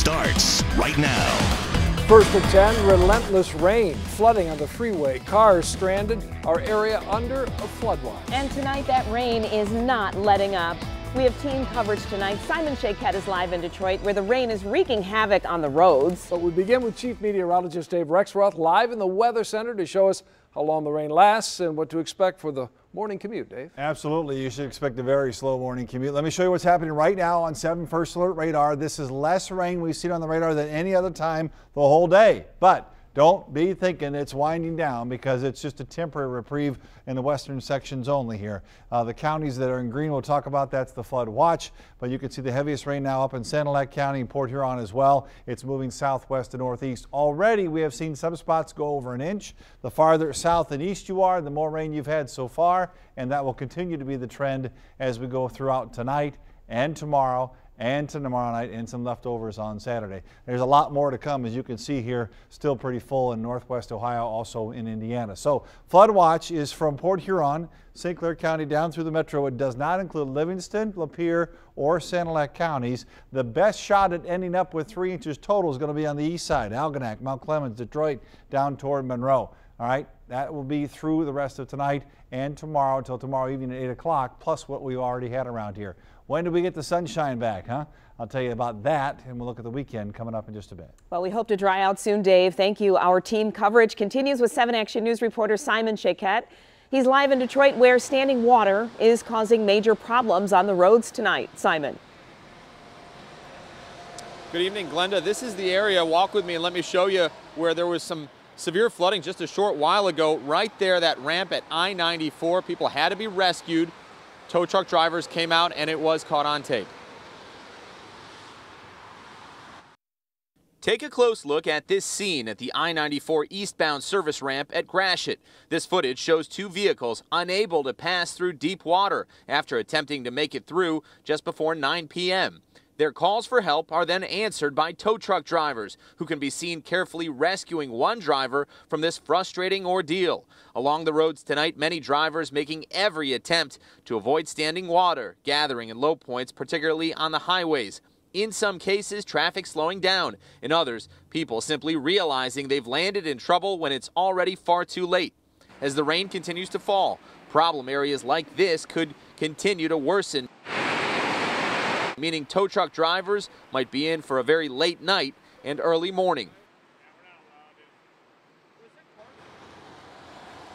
starts right now. First at 10, relentless rain, flooding on the freeway, cars stranded, our area under a flood watch. And tonight that rain is not letting up. We have team coverage tonight. Simon Shaquette is live in Detroit, where the rain is wreaking havoc on the roads. But we begin with Chief Meteorologist Dave Rexroth live in the Weather Center to show us how long the rain lasts and what to expect for the morning commute, Dave. Absolutely. You should expect a very slow morning commute. Let me show you what's happening right now on 7 First Alert radar. This is less rain we've seen on the radar than any other time the whole day. But don't be thinking it's winding down, because it's just a temporary reprieve in the western sections only here. The counties that are in green, we'll talk about, that's the flood watch. But you can see the heaviest rain now up in Sanilac County and Port Huron as well. It's moving southwest to northeast. Already we have seen some spots go over an inch. The farther south and east you are, the more rain you've had so far. And that will continue to be the trend as we go throughout tonight and tomorrow night, and some leftovers on Saturday. There's a lot more to come, as you can see here, still pretty full in northwest Ohio, also in Indiana. So flood watch is from Port Huron, St. Clair County down through the metro. It does not include Livingston, Lapeer, or Sanilac counties. The best shot at ending up with 3 inches total is going to be on the east side, Algonac, Mount Clemens, Detroit, down toward Monroe. All right, that will be through the rest of tonight and tomorrow until tomorrow evening at 8 o'clock, plus what we've already had around here. When do we get the sunshine back, huh? I'll tell you about that, and we'll look at the weekend coming up in just a bit. Well, we hope to dry out soon, Dave. Thank you. Our team coverage continues with 7 Action News reporter Simon Shaquette. He's live in Detroit, where standing water is causing major problems on the roads tonight. Simon. Good evening, Glenda. This is the area. Walk with me and let me show you where there was some severe flooding just a short while ago. Right there, that ramp at I-94. People had to be rescued. Tow truck drivers came out and it was caught on tape. Take a close look at this scene at the I-94 eastbound service ramp at Gratiot. This footage shows 2 vehicles unable to pass through deep water after attempting to make it through just before 9 p.m. Their calls for help are then answered by tow truck drivers, who can be seen carefully rescuing one driver from this frustrating ordeal. Along the roads tonight, many drivers making every attempt to avoid standing water gathering in low points, particularly on the highways. In some cases, traffic slowing down. In others, people simply realizing they've landed in trouble when it's already far too late. As the rain continues to fall, problem areas like this could continue to worsen, meaning tow truck drivers might be in for a very late night and early morning.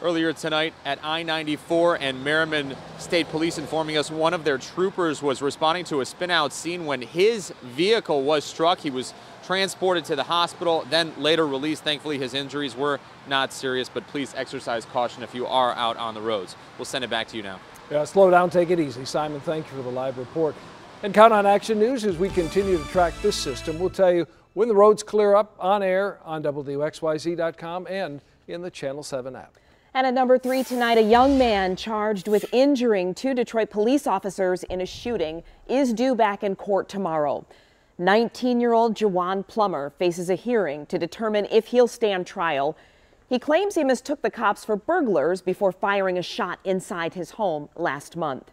Earlier tonight at I-94 and Merriman State Police informing us one of their troopers was responding to a spin-out scene when his vehicle was struck. He was transported to the hospital, then later released. Thankfully, his injuries were not serious, but please exercise caution if you are out on the roads. We'll send it back to you now. Yeah, slow down, take it easy. Simon, thank you for the live report. And count on Action News as we continue to track this system. We'll tell you when the roads clear up on air on WXYZ.com and in the Channel 7 app. And at number 3 tonight, a young man charged with injuring 2 Detroit police officers in a shooting is due back in court tomorrow. 19-year-old Jawan Plummer faces a hearing to determine if he'll stand trial. He claims he mistook the cops for burglars before firing a shot inside his home last month.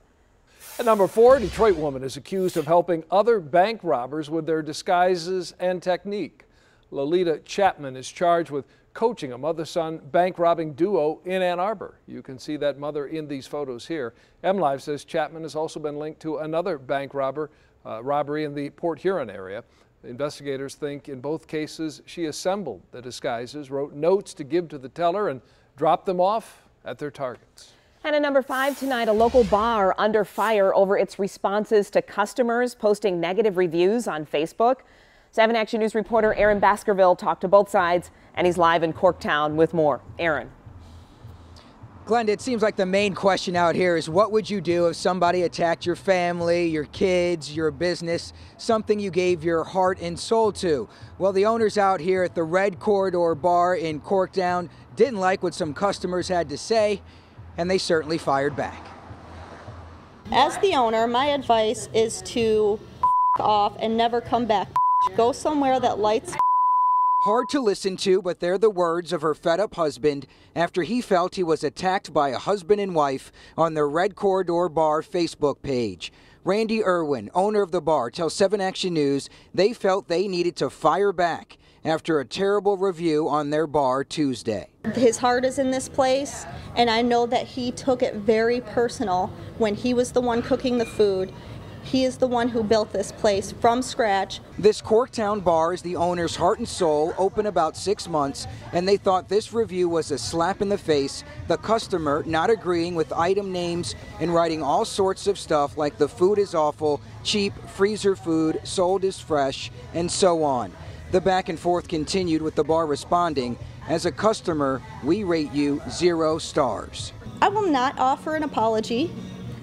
At number 4, a Detroit woman is accused of helping other bank robbers with their disguises and technique. Lolita Chapman is charged with coaching a mother-son bank-robbing duo in Ann Arbor. You can see that mother in these photos here. MLive says Chapman has also been linked to another bank robbery in the Port Huron area. Investigators think in both cases she assembled the disguises, wrote notes to give to the teller, and dropped them off at their targets. And at number 5 tonight, a local bar under fire over its responses to customers posting negative reviews on Facebook. 7 Action News reporter Aaron Baskerville talked to both sides, and he's live in Corktown with more. Aaron. Glenda, it seems like the main question out here is what would you do if somebody attacked your family, your kids, your business, something you gave your heart and soul to? Well, the owners out here at the Red Corridor Bar in Corktown didn't like what some customers had to say, and they certainly fired back. As the owner, my advice is to off and never come back. Go somewhere that lights. Hard to listen to, but they're the words of her fed-up husband after he felt he was attacked by a husband and wife on the Red Corridor Bar Facebook page. Randy Irwin, owner of the bar, tells 7 Action News they felt they needed to fire back after a terrible review on their bar Tuesday. His heart is in this place, and I know that he took it very personal when he was the one cooking the food. He is the one who built this place from scratch. This Corktown bar is the owner's heart and soul, open about 6 months, and they thought this review was a slap in the face. The customer not agreeing with item names and writing all sorts of stuff like the food is awful, cheap, freezer food, sold as fresh, and so on. The back and forth continued with the bar responding, "As a customer, we rate you 0 stars. I will not offer an apology.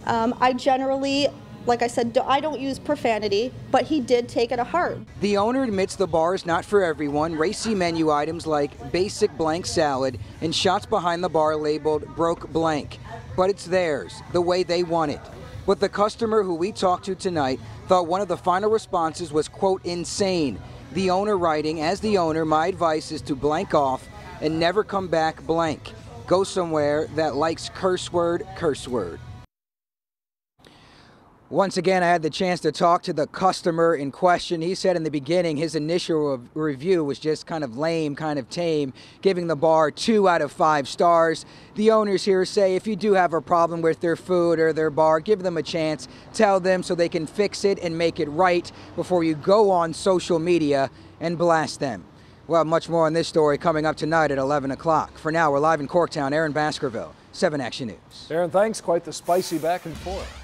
I generally, like I said, I don't use profanity, but he did take it to heart. The owner admits the bar is not for everyone. Racy menu items like basic blank salad and shots behind the bar labeled broke blank. But it's theirs, the way they want it. But the customer who we talked to tonight thought one of the final responses was, quote, insane. The owner writing, "As the owner, my advice is to blank off and never come back blank. Go somewhere that likes curse word, curse word." Once again, I had the chance to talk to the customer in question. He said in the beginning his initial review was just kind of lame, kind of tame, giving the bar 2 out of 5 stars. The owners here say if you do have a problem with their food or their bar, give them a chance. Tell them so they can fix it and make it right before you go on social media and blast them. Well, much more on this story coming up tonight at 11 o'clock. For now, we're live in Corktown. Aaron Baskerville, 7 Action News. Aaron, thanks. Quite the spicy back and forth.